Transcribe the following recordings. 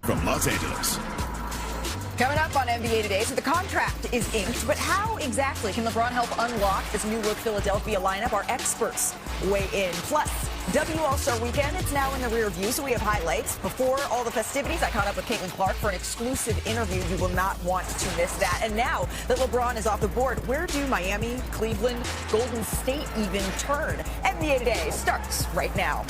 from Los Angeles. Coming up on NBA Today, so the contract is inked, but how exactly can LeBron help unlock this new look Philadelphia lineup? Our experts weigh in. Plus, W All-Star Weekend, it's now in the rear view, so we have highlights. Before all the festivities, I caught up with Caitlin Clark for an exclusive interview. You will not want to miss that. And now that LeBron is off the board, where do Miami, Cleveland, Golden State even turn? NBA Today starts right now.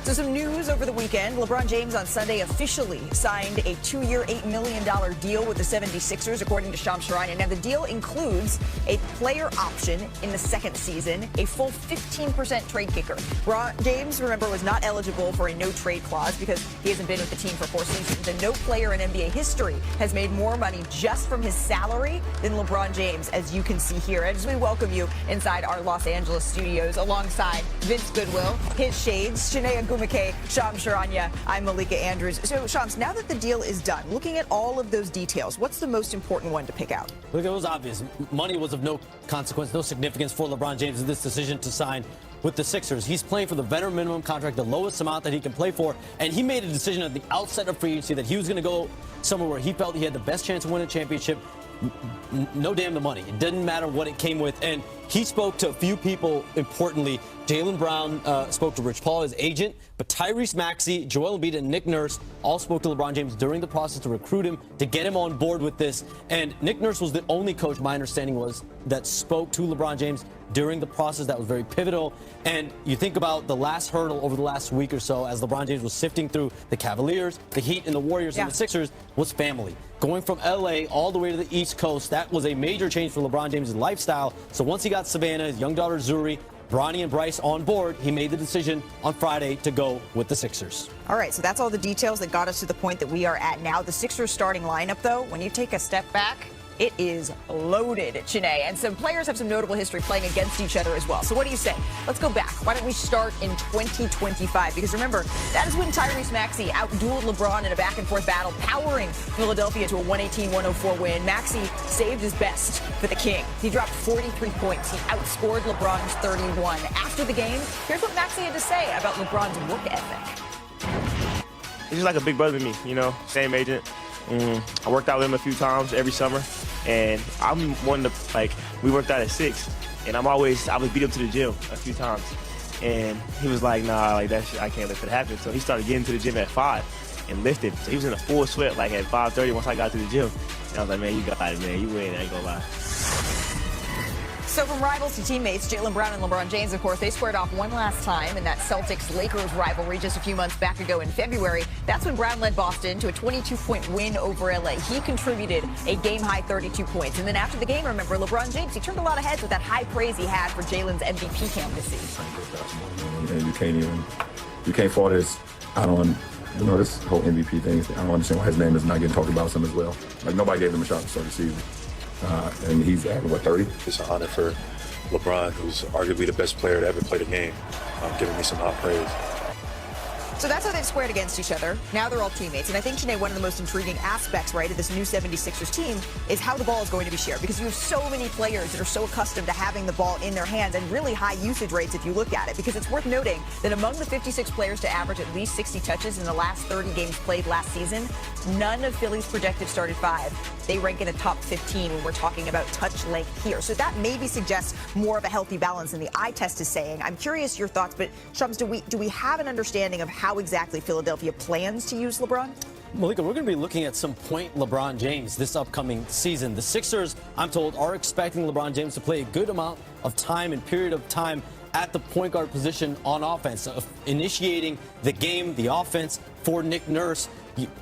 So some news over the weekend. LeBron James on Sunday officially signed a 2-year, $8 million deal with the 76ers, according to Sharpe. Now, the deal includes a player option in the second season, a full 15% trade kicker. James, remember, was not eligible for a no-trade clause because he hasn't been with the team for 4 seasons. And no player in NBA history has made more money just from his salary than LeBron James, as you can see here. As we welcome you inside our Los Angeles studios alongside Vince Goodwill, his shades, Shanae McKay, Shams Charania. I'm Malika Andrews. So, Shams, now that the deal is done, looking at all of those details, what's the most important one to pick out? Look, it was obvious. Money was of no consequence, no significance for LeBron James in this decision to sign with the Sixers. He's playing for the veteran minimum contract, the lowest amount that he can play for, and he made a decision at the outset of free agency that he was going to go somewhere where he felt he had the best chance to win a championship. No damn the money. It didn't matter what it came with. And he spoke to a few people, importantly. Jaylen Brown spoke to Rich Paul, his agent, but Tyrese Maxey, Joel Embiid, and Nick Nurse all spoke to LeBron James during the process to recruit him, to get him on board with this. And Nick Nurse was the only coach, my understanding was, that spoke to LeBron James during the process. That was very pivotal. And you think about the last hurdle over the last week or so as LeBron James was sifting through the Cavaliers, the Heat, and the Warriors and the Sixers was family. Going from L.A. all the way to the East Coast, that was a major change for LeBron James' lifestyle. So once he got Savannah, his young daughter Zuri, Bronny and Bryce on board, he made the decision on Friday to go with the Sixers. All right, so that's all the details that got us to the point that we are at now. The Sixers starting lineup, though, when you take a step back, it is loaded, Shanae. And some players have some notable history playing against each other as well. So what do you say? Let's go back. Why don't we start in 2025? Because remember, that is when Tyrese Maxey outdueled LeBron in a back-and-forth battle, powering Philadelphia to a 118-104 win. Maxey saved his best for the King. He dropped 43 points. He outscored LeBron's 31. After the game, here's what Maxey had to say about LeBron's work ethic. He's just like a big brother to me, you know, same agent. I worked out with him a few times every summer, and I'm one to, like, we worked out at 6, and I would beat him to the gym a few times. And he was like, nah, like, that shit, I can't let that happen. So he started getting to the gym at 5 and lifting. So he was in a full sweat, like, at 5:30 once I got to the gym. And I was like, man, you got it, man. You win, I ain't gonna lie. So from rivals to teammates, Jaylen Brown and LeBron James, of course, they squared off one last time in that Celtics-Lakers rivalry just a few months back ago in February. That's when Brown led Boston to a 22-point win over L.A. He contributed a game-high 32 points. And then after the game, remember, LeBron James, he turned a lot of heads with that high praise he had for Jaylen's MVP candidacy. You can't fault this. This whole MVP thing. I don't understand why his name is not getting talked about some as well. Like, nobody gave him a shot to start the season. And he's at, 30? It's an honor for LeBron, who's arguably the best player to ever play the game, giving me some high praise. So that's how they've squared against each other. Now they're all teammates. And I think, Shanae, one of the most intriguing aspects, right, of this new 76ers team is how the ball is going to be shared. Because you have so many players that are so accustomed to having the ball in their hands and really high usage rates if you look at it. Because it's worth noting that among the 56 players to average at least 60 touches in the last 30 games played last season, none of Philly's projected started 5. They rank in the top 15 when we're talking about touch length here. So that maybe suggests more of a healthy balance than the eye test is saying. I'm curious your thoughts, but Shams, do we have an understanding of how exactly Philadelphia plans to use LeBron? Malika, we're going to be looking at some point LeBron James this upcoming season. The Sixers, I'm told, are expecting LeBron James to play a good amount of time and period of time at the point guard position on offense, initiating the game, the offense for Nick Nurse.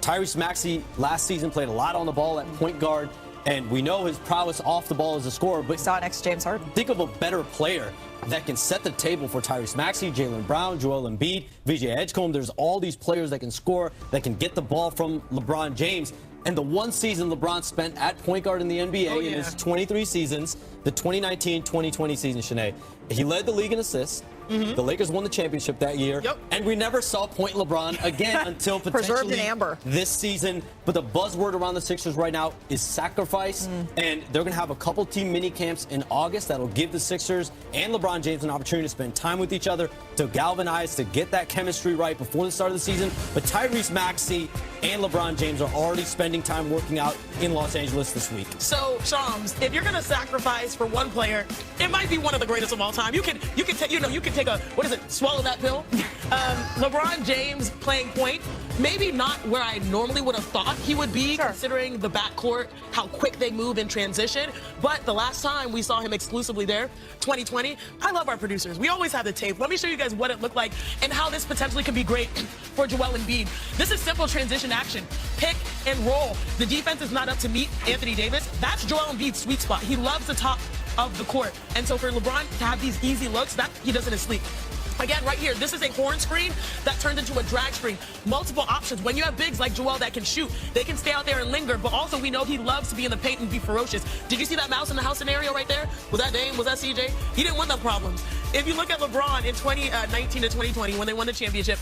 Tyrese Maxey last season played a lot on the ball at point guard, and we know his prowess off the ball as a scorer. But we saw it next to James Harden. Think of a better player that can set the table for Tyrese Maxey, Jaylen Brown, Joel Embiid, VJ Edgecombe. There's all these players that can score, that can get the ball from LeBron James. And the one season LeBron spent at point guard in the NBA in his 23 seasons, the 2019-2020 season, Shanae, he led the league in assists, The Lakers won the championship that year, and we never saw Point LeBron again until Preserved in potentially amber. this season. But the buzzword around the Sixers right now is sacrifice, and they're going to have a couple team mini camps in August that'll give the Sixers and LeBron James an opportunity to spend time with each other, to galvanize, to get that chemistry right before the start of the season. But Tyrese Maxey and LeBron James are already spending time working out in Los Angeles this week. So, Shams, if you're going to sacrifice for one player, it might be one of the greatest of all time. You can take a, swallow that pill. LeBron James playing point, maybe not where I normally would have thought he would be, considering the backcourt, how quick they move in transition. But the last time we saw him exclusively there, 2020, I love our producers. We always have the tape. Let me show you guys what it looked like and how this potentially can be great for Joel Embiid. This is simple transition action. Pick and roll. The defense is not up to meet Anthony Davis. That's Joel Embiid's sweet spot. He loves the top of the court. And so for LeBron to have these easy looks, that he does in his sleep. Again, right here, this is a horn screen that turned into a drag screen. Multiple options. When you have bigs like Joel that can shoot, they can stay out there and linger, but also we know he loves to be in the paint and be ferocious. Did you see that mouse in the house scenario right there? Was that Dame? Was that CJ? He didn't want the problems. If you look at LeBron in 2019 to 2020 when they won the championship,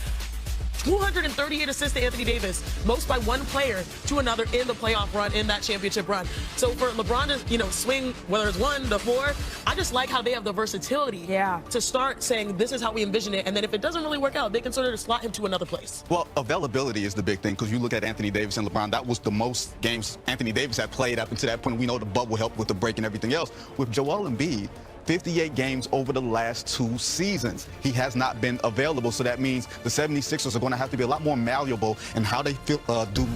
238 assists to Anthony Davis, most by one player to another in the playoff run, in that championship run. So for LeBron to, swing, whether it's 1 to 4, I just like how they have the versatility to start saying this is how we envision it. And then if it doesn't really work out, they can sort of slot him to another place. Well, availability is the big thing, because you look at Anthony Davis and LeBron, that was the most games Anthony Davis had played up until that point. We know the bubble helped with the break and everything else. With Joel Embiid, 58 games over the last 2 seasons. He has not been available, so that means the 76ers are going to have to be a lot more malleable in how they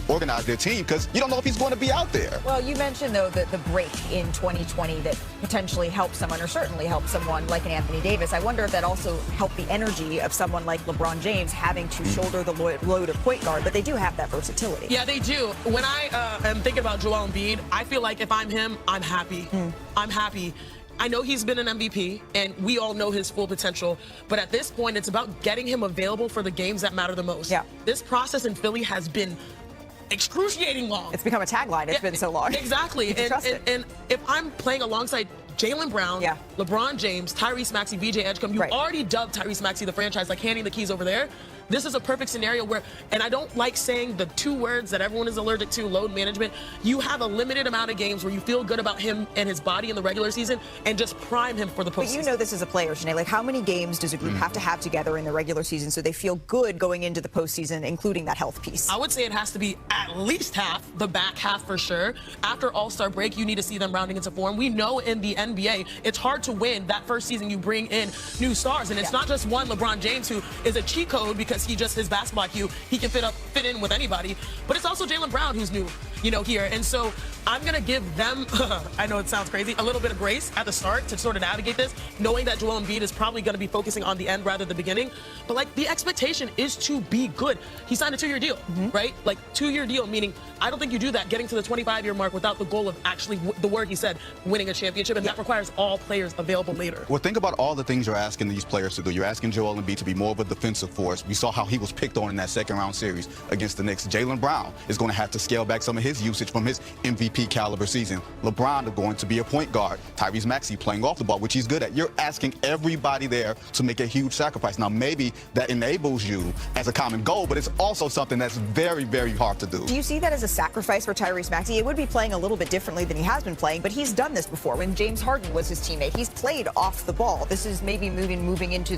organize their team, because you don't know if he's going to be out there. Well, you mentioned, though, that the break in 2020 that potentially helped someone, or certainly helped someone like an Anthony Davis. I wonder if that also helped the energy of someone like LeBron James having to shoulder the load of point guard, but they do have that versatility. Yeah, they do. When I am thinking about Joel Embiid, I feel like if I'm him, I'm happy. I'm happy. I know he's been an MVP, and we all know his full potential, but at this point, it's about getting him available for the games that matter the most. Yeah. This process in Philly has been excruciating long. It's become a tagline. It's been so long. Exactly. And if I'm playing alongside Jaylen Brown, LeBron James, Tyrese Maxey, VJ Edgecombe, you already dubbed Tyrese Maxey the franchise, like handing the keys over there. This is a perfect scenario where, and I don't like saying the 2 words that everyone is allergic to, load management. You have a limited amount of games where you feel good about him and his body in the regular season and just prime him for the postseason. But you know this as a player, Sinead. Like, how many games does a group have to have together in the regular season so they feel good going into the postseason, including that health piece? I would say it has to be at least half, the back half for sure. After All-Star break, you need to see them rounding into form. We know in the NBA, it's hard to win that first season you bring in new stars. And it's not just one LeBron James who is a cheat code because his basketball IQ, he can fit in with anybody. But it's also Jaylen Brown who's new, here. And so I'm going to give them, I know it sounds crazy, a little bit of grace at the start to sort of navigate this, knowing that Joel Embiid is probably going to be focusing on the end rather than the beginning. But, the expectation is to be good. He signed a 2-year deal, right? 2-year deal, meaning I don't think you do that getting to the 25-year mark without the goal of actually, the word he said, winning a championship. And that requires all players available later. Well, think about all the things you're asking these players to do. You're asking Joel Embiid to be more of a defensive force. We saw how he was picked on in that second-round series against the Knicks. Jaylen Brown is going to have to scale back some of his usage from his MVP caliber season. LeBron is going to be a point guard. Tyrese Maxey playing off the ball, which he's good at. You're asking everybody there to make a huge sacrifice. Now, maybe that enables you as a common goal, but it's also something that's very, very hard to do. Do you see that as a sacrifice for Tyrese Maxey? It would be playing a little bit differently than he has been playing, but he's done this before. When James Harden was his teammate, he's played off the ball. This is maybe moving into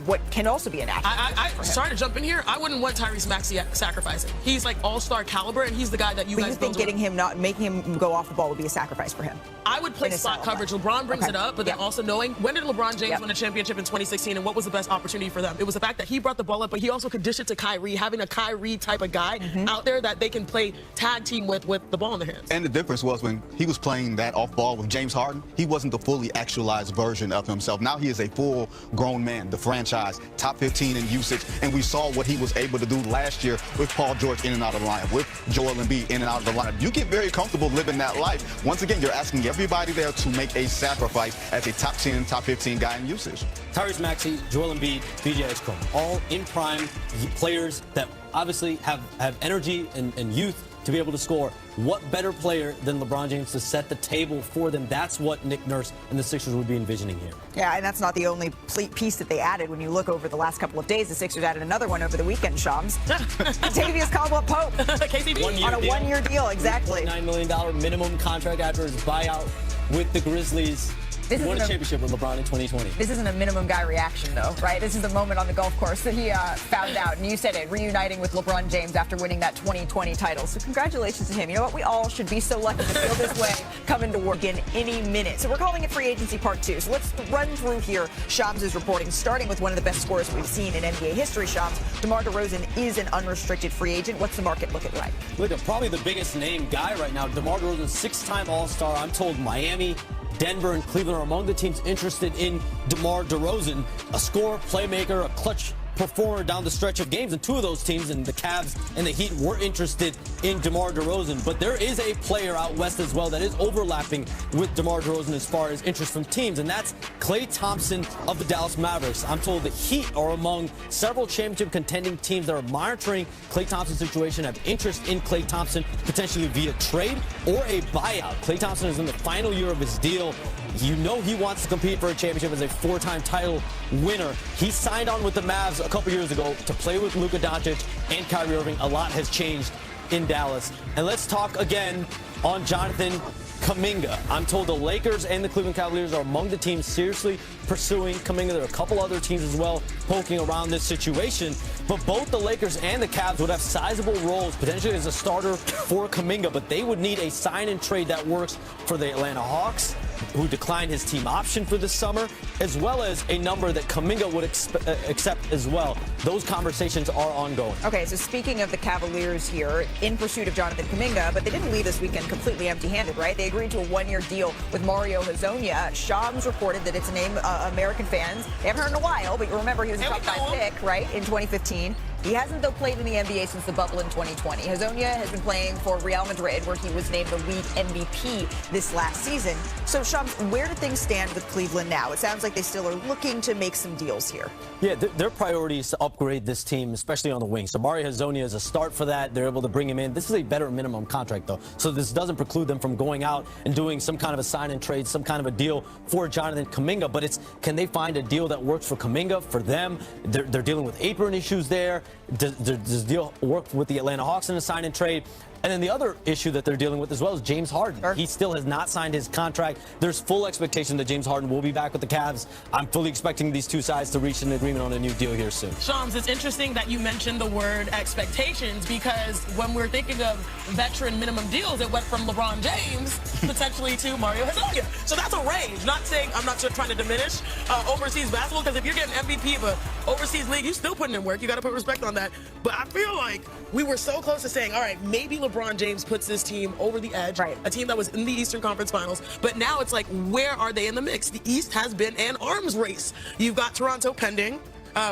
what can also be an action. Sorry to jump in here. I wouldn't want Tyrese Maxey sacrificing. He's like all-star caliber, and he's the guy that you guys think making him go off the ball would be a sacrifice for him? I would play slot coverage. LeBron brings it up, but then also knowing when did LeBron James win a championship in 2016, and what was the best opportunity for them? It was the fact that he brought the ball up, but he also could dish it to Kyrie, having a Kyrie type of guy out there that they can play tag team with the ball in their hands. And the difference was when he was playing that off ball with James Harden, he wasn't the fully actualized version of himself. Now he is a full-grown man, the franchise, top 15 in usage, and we saw what he was able to do last year with Paul George in and out of the lineup, with Joel Embiid in and out of the lineup. You get very comfortable living that life. Once again, you're asking everybody there to make a sacrifice as a top 10, top 15 guy in usage. Tyrese Maxey, Joel Embiid, VJ Edgecombe, all in prime players that obviously have energy and youth to be able to score. What better player than LeBron James to set the table for them? That's what Nick Nurse and the Sixers would be envisioning here. Yeah, and that's not the only piece that they added. When you look over the last couple of days, the Sixers added another one over the weekend, Shams. Tavius Caldwell-Pope. KCP. On a one-year deal, exactly. $9 million minimum contract after his buyout with the Grizzlies. He won a championship with LeBron in 2020. This isn't a minimum guy reaction, though, right? This is the moment on the golf course that he found out. And you said it, reuniting with LeBron James after winning that 2020 title. So congratulations to him. You know what? We all should be so lucky to feel this way coming to work in any minute. So we're calling it Free Agency Part 2. So let's run through here Shams' reporting, starting with one of the best scorers we've seen in NBA history, Shams. DeMar DeRozan is an unrestricted free agent. What's the market looking like? Look, probably the biggest name guy right now, DeMar DeRozan, 6-time All-Star. I'm told Miami, Denver, and Cleveland are among the teams interested in DeMar DeRozan, a scorer, playmaker, a clutch performer down the stretch of games, and two of those teams, and the Cavs and the Heat, were interested in DeMar DeRozan. But there is a player out west as well that is overlapping with DeMar DeRozan as far as interest from teams, and that's Klay Thompson of the Dallas Mavericks. I'm told the Heat are among several championship contending teams that are monitoring Klay Thompson's situation, have interest in Klay Thompson potentially via trade or a buyout. Klay Thompson is in the final year of his deal. You know he wants to compete for a championship as a 4-time title winner. He signed on with the Mavs a couple years ago to play with Luka Doncic and Kyrie Irving. A lot has changed in Dallas. And let's talk again on Jonathan Kuminga. I'm told the Lakers and the Cleveland Cavaliers are among the teams seriously pursuing Kuminga. There are a couple other teams as well poking around this situation. But both the Lakers and the Cavs would have sizable roles, potentially as a starter for Kuminga. But they would need a sign and trade that works for the Atlanta Hawks, who declined his team option for this summer, as well as a number that Kuminga would accept as well. Those conversations are ongoing. Okay, so speaking of the Cavaliers here, in pursuit of Jonathan Kuminga, but they didn't leave this weekend completely empty-handed, right? They agreed to a one-year deal with Mario Hezonja. Shams reported that it's a name American fans, they haven't heard in a while, but you remember he was a top 5 pick, right, in 2015. He hasn't, though, played in the NBA since the bubble in 2020. Hezonja has been playing for Real Madrid, where he was named the league MVP this last season. So, Shams, where do things stand with Cleveland now? It sounds like they still are looking to make some deals here. Yeah, their priority is to upgrade this team, especially on the wing. So Mario Hezonja is a start for that. They're able to bring him in. This is a better minimum contract, though. So this doesn't preclude them from going out and doing some kind of a sign and trade, some kind of a deal for Jonathan Kuminga. But it's, can they find a deal that works for Kuminga, for them? They're dealing with apron issues there. Does the deal work with the Atlanta Hawks in a sign and trade? And then the other issue that they're dealing with as well is James Harden. Sure. He still has not signed his contract. There's full expectation that James Harden will be back with the Cavs. I'm fully expecting these two sides to reach an agreement on a new deal here soon. Shams, it's interesting that you mentioned the word expectations, because when we're thinking of veteran minimum deals, it went from LeBron James potentially to Mario Hezonja. So that's a range. Not saying, I'm not trying to diminish overseas basketball, because if you're getting MVP of an overseas league, you're still putting in work. You got to put respect on that. But I feel like we were so close to saying, all right, maybe LeBron James puts this team over the edge, right? A team that was in the Eastern Conference Finals. But now it's like, where are they in the mix? The East has been an arms race. You've got Toronto pending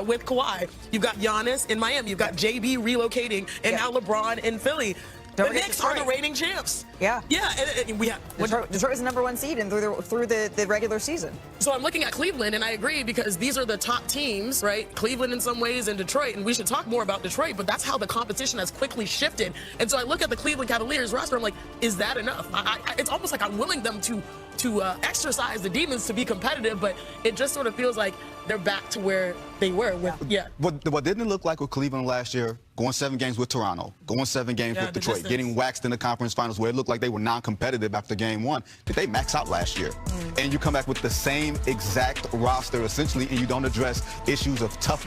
with Kawhi. You've got Giannis in Miami. You've got JB relocating, and now LeBron in Philly. The Knicks are the reigning champs. Yeah. Yeah, and we have Detroit is the #1 seed and through the regular season. So I'm looking at Cleveland, and I agree, because these are the top teams, right? Cleveland in some ways, and Detroit, and we should talk more about Detroit, but that's how the competition has quickly shifted. And so I look at the Cleveland Cavaliers roster, I'm like, is that enough? It's almost like I'm willing them to exercise the demons to be competitive, but it just sort of feels like they're back to where they were. What didn't it look like with Cleveland last year? Going 7 games with Toronto, going 7 games with Detroit, getting waxed in the conference finals where it looked like they were non-competitive after game 1. Did they max out last year? And you come back with the same exact roster, essentially, and you don't address issues of toughness.